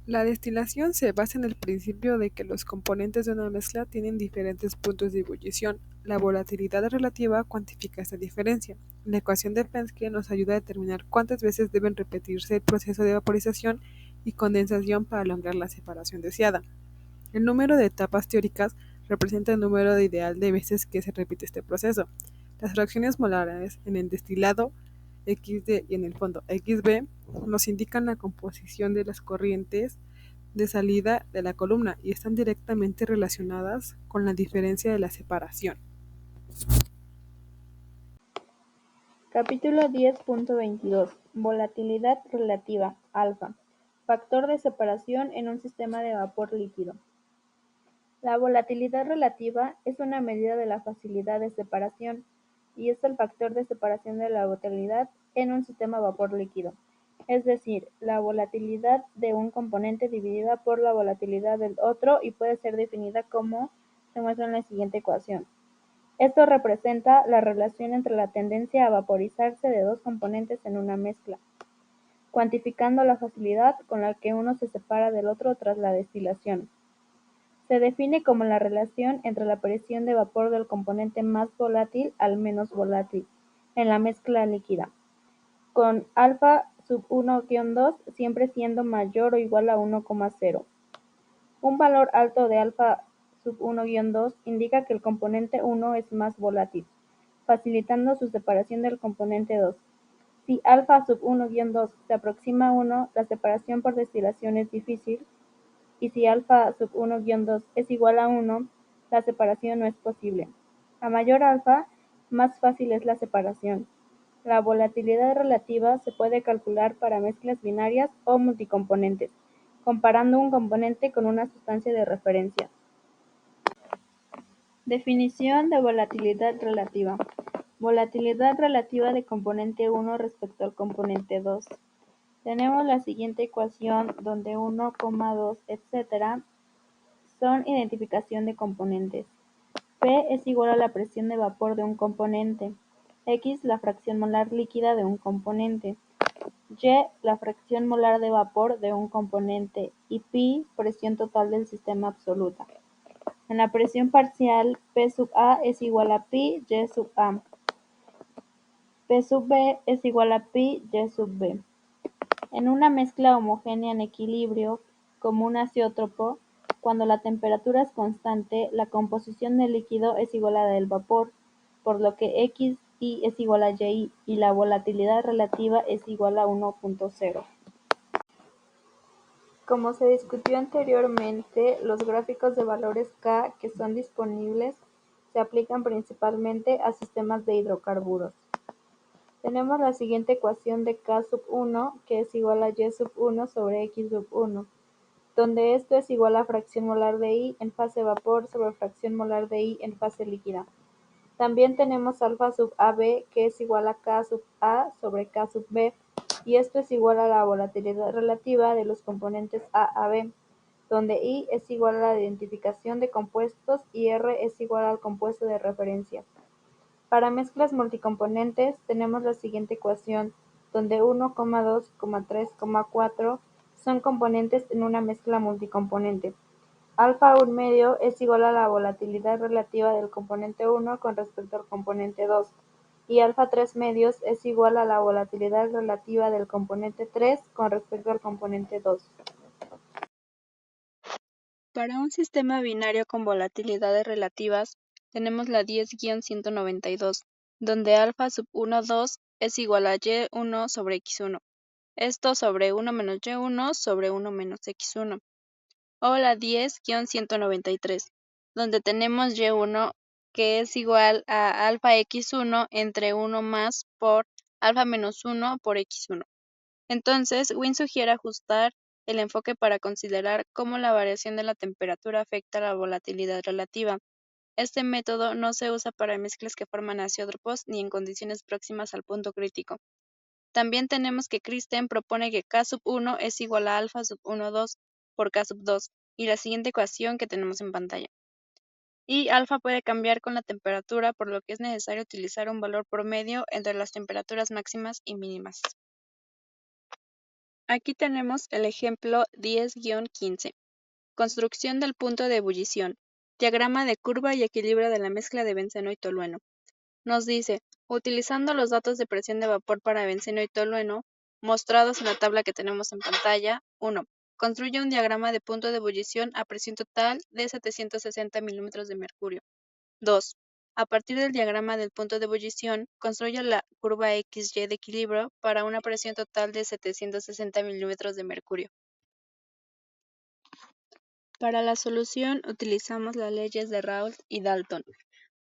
La destilación se basa en el principio de que los componentes de una mezcla tienen diferentes puntos de ebullición. La volatilidad relativa cuantifica esta diferencia. La ecuación de Penske nos ayuda a determinar cuántas veces deben repetirse el proceso de vaporización y condensación para lograr la separación deseada. El número de etapas teóricas representa el número ideal de veces que se repite este proceso. Las fracciones molares en el destilado XD y en el fondo XB nos indican la composición de las corrientes de salida de la columna y están directamente relacionadas con la diferencia de la separación. Capítulo 10.22. Volatilidad relativa, alfa. Factor de separación en un sistema de vapor líquido. La volatilidad relativa es una medida de la facilidad de separación y es el factor de separación de la volatilidad en un sistema vapor líquido, es decir, la volatilidad de un componente dividida por la volatilidad del otro y puede ser definida como se muestra en la siguiente ecuación. Esto representa la relación entre la tendencia a vaporizarse de dos componentes en una mezcla, cuantificando la facilidad con la que uno se separa del otro tras la destilación. Se define como la relación entre la presión de vapor del componente más volátil al menos volátil en la mezcla líquida, con alfa sub 1-2 siempre siendo mayor o igual a 1,0. Un valor alto de alfa sub 1-2 indica que el componente 1 es más volátil, facilitando su separación del componente 2. Si alfa sub 1-2 se aproxima a 1, la separación por destilación es difícil, y si alfa sub 1-2 es igual a 1, la separación no es posible. A mayor alfa, más fácil es la separación. La volatilidad relativa se puede calcular para mezclas binarias o multicomponentes, comparando un componente con una sustancia de referencia. Definición de volatilidad relativa. Volatilidad relativa de componente 1 respecto al componente 2. Tenemos la siguiente ecuación donde 1, 2, etc. son identificación de componentes. P es igual a la presión de vapor de un componente. X la fracción molar líquida de un componente. Y la fracción molar de vapor de un componente. Y pi presión total del sistema absoluta. En la presión parcial, P sub A es igual a pi Y sub A. P sub B es igual a pi Y sub B. En una mezcla homogénea en equilibrio, como un azeótropo, cuando la temperatura es constante, la composición del líquido es igual a la del vapor, por lo que Xi es igual a Y y la volatilidad relativa es igual a 1.0. Como se discutió anteriormente, los gráficos de valores K que son disponibles se aplican principalmente a sistemas de hidrocarburos. Tenemos la siguiente ecuación de K sub 1, que es igual a Y sub 1 sobre X sub 1, donde esto es igual a fracción molar de I en fase vapor sobre fracción molar de I en fase líquida. También tenemos alfa sub AB, que es igual a K sub A sobre K sub B, y esto es igual a la volatilidad relativa de los componentes A a B, donde I es igual a la identificación de compuestos y R es igual al compuesto de referencia. Para mezclas multicomponentes tenemos la siguiente ecuación, donde 1, 2, 3, 4 son componentes en una mezcla multicomponente. Alfa 1 medio es igual a la volatilidad relativa del componente 1 con respecto al componente 2, y alfa 3 medios es igual a la volatilidad relativa del componente 3 con respecto al componente 2. Para un sistema binario con volatilidades relativas, tenemos la 10-192, donde alfa sub 1, 2 es igual a Y1 sobre X1, esto sobre 1 menos Y1 sobre 1 menos X1, o la 10-193, donde tenemos Y1 que es igual a alfa X1 entre 1 más por alfa menos 1 por X1. Entonces, Wien sugiere ajustar el enfoque para considerar cómo la variación de la temperatura afecta la volatilidad relativa. Este método no se usa para mezclas que forman azeótropos ni en condiciones próximas al punto crítico. También tenemos que Kristen propone que K sub 1 es igual a alfa sub 1, 2 por K sub 2 y la siguiente ecuación que tenemos en pantalla. Y alfa puede cambiar con la temperatura, por lo que es necesario utilizar un valor promedio entre las temperaturas máximas y mínimas. Aquí tenemos el ejemplo 10-15. Construcción del punto de ebullición. Diagrama de curva y equilibrio de la mezcla de benceno y tolueno. Nos dice, utilizando los datos de presión de vapor para benceno y tolueno, mostrados en la tabla que tenemos en pantalla, 1. Construye un diagrama de punto de ebullición a presión total de 760 milímetros de mercurio. 2. A partir del diagrama del punto de ebullición, construye la curva XY de equilibrio para una presión total de 760 milímetros de mercurio. Para la solución utilizamos las leyes de Raoult y Dalton,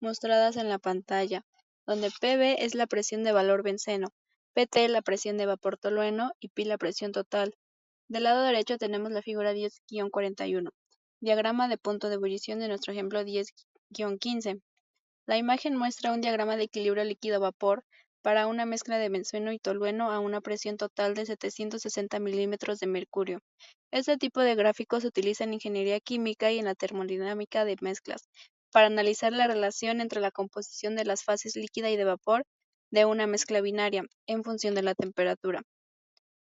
mostradas en la pantalla, donde Pb es la presión de valor benceno, Pt la presión de vapor tolueno y Pi la presión total. Del lado derecho tenemos la figura 10-41, diagrama de punto de ebullición de nuestro ejemplo 10-15. La imagen muestra un diagrama de equilibrio líquido-vapor para una mezcla de benceno y tolueno a una presión total de 760 milímetros de mercurio. Este tipo de gráficos se utiliza en ingeniería química y en la termodinámica de mezclas, para analizar la relación entre la composición de las fases líquida y de vapor de una mezcla binaria, en función de la temperatura.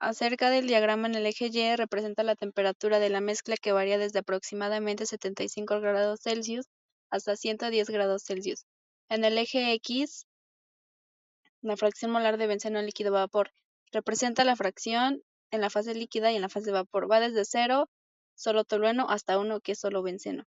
Acerca del diagrama en el eje Y representa la temperatura de la mezcla que varía desde aproximadamente 75 grados Celsius hasta 110 grados Celsius. En el eje X, la fracción molar de benceno en líquido vapor representa la fracción en la fase líquida y en la fase de vapor. Va desde 0, solo tolueno, hasta 1, que es solo benceno.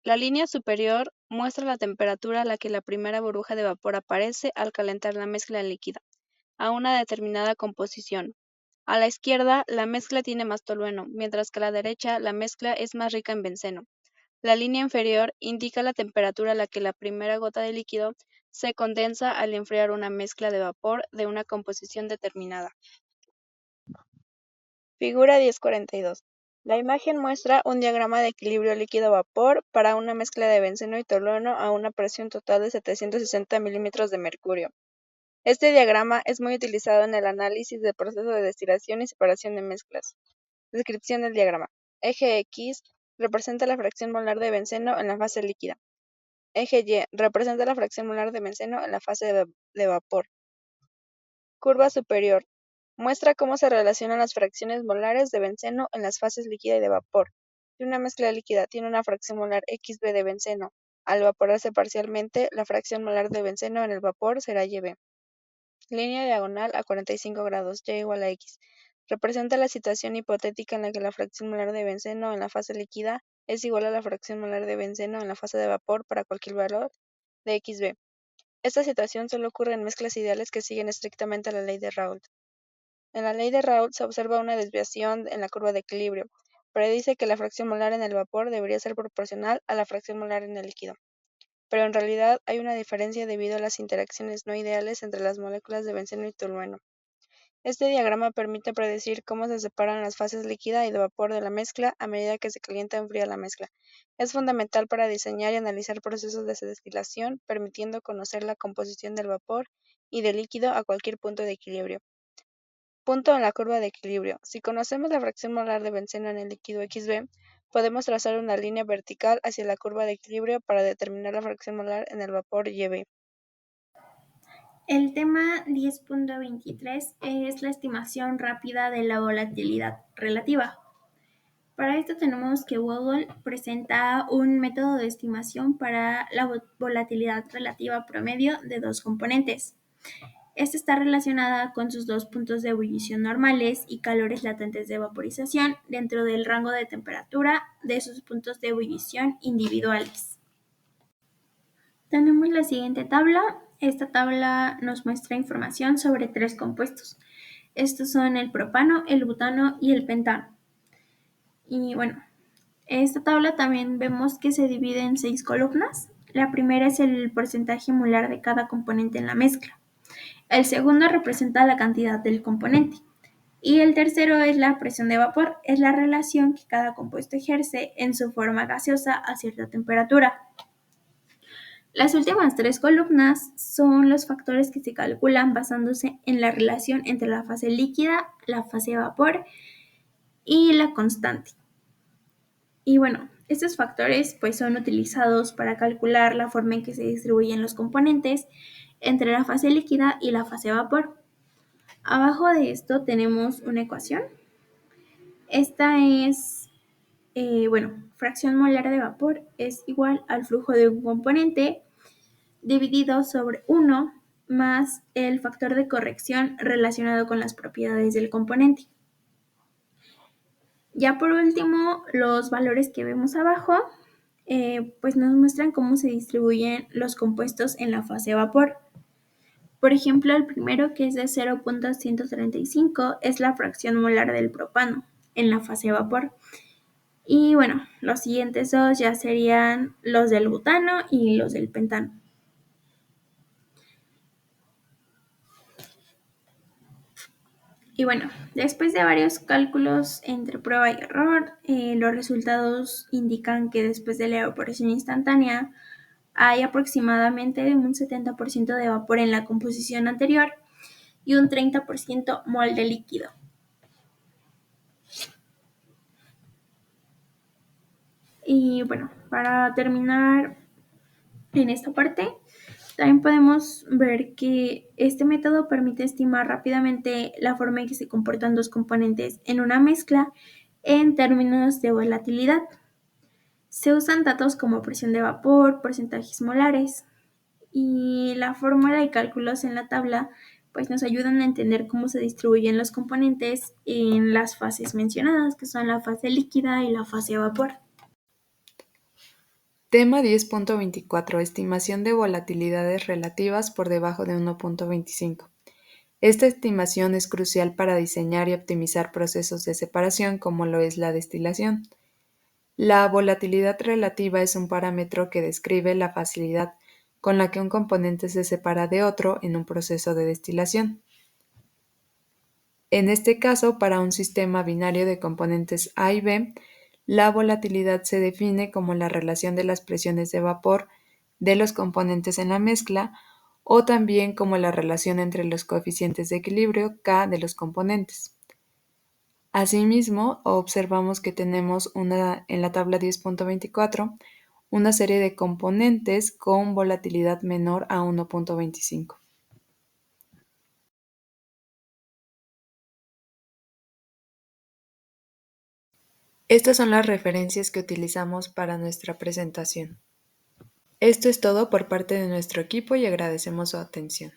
La línea superior muestra la temperatura a la que la primera burbuja de vapor aparece al calentar la mezcla líquida, a una determinada composición. A la izquierda, la mezcla tiene más tolueno, mientras que a la derecha, la mezcla es más rica en benceno. La línea inferior indica la temperatura a la que la primera gota de líquido se condensa al enfriar una mezcla de vapor de una composición determinada. Figura 1042. La imagen muestra un diagrama de equilibrio líquido-vapor para una mezcla de benceno y tolueno a una presión total de 760 milímetros de mercurio. Este diagrama es muy utilizado en el análisis del proceso de destilación y separación de mezclas. Descripción del diagrama. Eje X representa la fracción molar de benceno en la fase líquida. Eje Y representa la fracción molar de benceno en la fase de vapor. Curva superior. Muestra cómo se relacionan las fracciones molares de benceno en las fases líquida y de vapor. Si una mezcla líquida tiene una fracción molar XB de benceno, al evaporarse parcialmente, la fracción molar de benceno en el vapor será YB. Línea diagonal a 45 grados, Y igual a X. Representa la situación hipotética en la que la fracción molar de benceno en la fase líquida es igual a la fracción molar de benceno en la fase de vapor para cualquier valor de XB. Esta situación solo ocurre en mezclas ideales que siguen estrictamente la ley de Raoult. En la ley de Raoult se observa una desviación en la curva de equilibrio. Predice que la fracción molar en el vapor debería ser proporcional a la fracción molar en el líquido, pero en realidad hay una diferencia debido a las interacciones no ideales entre las moléculas de benceno y tolueno. Este diagrama permite predecir cómo se separan las fases líquida y de vapor de la mezcla a medida que se calienta o enfría la mezcla. Es fundamental para diseñar y analizar procesos de destilación, permitiendo conocer la composición del vapor y del líquido a cualquier punto de equilibrio. Punto en la curva de equilibrio. Si conocemos la fracción molar de benceno en el líquido XB, podemos trazar una línea vertical hacia la curva de equilibrio para determinar la fracción molar en el vapor YB. El tema 10.23 es la estimación rápida de la volatilidad relativa. Para esto tenemos que Waggle presenta un método de estimación para la volatilidad relativa promedio de dos componentes. Esta está relacionada con sus dos puntos de ebullición normales y calores latentes de vaporización dentro del rango de temperatura de sus puntos de ebullición individuales. Tenemos la siguiente tabla. Esta tabla nos muestra información sobre tres compuestos. Estos son el propano, el butano y el pentano. Y bueno, esta tabla también vemos que se divide en 6 columnas. La primera es el porcentaje molar de cada componente en la mezcla. El segundo representa la cantidad del componente. Y el tercero es la presión de vapor, es la relación que cada compuesto ejerce en su forma gaseosa a cierta temperatura. Las últimas 3 columnas son los factores que se calculan basándose en la relación entre la fase líquida, la fase de vapor y la constante. Y bueno, estos factores pues son utilizados para calcular la forma en que se distribuyen los componentes entre la fase líquida y la fase de vapor. Abajo de esto tenemos una ecuación. Esta es, fracción molar de vapor es igual al flujo de un componente dividido sobre 1 más el factor de corrección relacionado con las propiedades del componente. Ya por último, los valores que vemos abajo, pues nos muestran cómo se distribuyen los compuestos en la fase vapor. Por ejemplo, el primero, que es de 0.135, es la fracción molar del propano en la fase vapor. Y bueno, los siguientes dos ya serían los del butano y los del pentano. Y bueno, después de varios cálculos entre prueba y error, los resultados indican que después de la evaporación instantánea hay aproximadamente un 70% de vapor en la composición anterior y un 30% mol de líquido. Y bueno, para terminar en esta parte, también podemos ver que este método permite estimar rápidamente la forma en que se comportan dos componentes en una mezcla en términos de volatilidad. Se usan datos como presión de vapor, porcentajes molares, y la fórmula y cálculos en la tabla pues nos ayudan a entender cómo se distribuyen los componentes en las fases mencionadas, que son la fase líquida y la fase vapor. Tema 10.24. Estimación de volatilidades relativas por debajo de 1.25. Esta estimación es crucial para diseñar y optimizar procesos de separación como lo es la destilación. La volatilidad relativa es un parámetro que describe la facilidad con la que un componente se separa de otro en un proceso de destilación. En este caso, para un sistema binario de componentes A y B, la volatilidad se define como la relación de las presiones de vapor de los componentes en la mezcla o también como la relación entre los coeficientes de equilibrio K de los componentes. Asimismo, observamos que tenemos en la tabla 10.24 una serie de componentes con volatilidad menor a 1.25. Estas son las referencias que utilizamos para nuestra presentación. Esto es todo por parte de nuestro equipo y agradecemos su atención.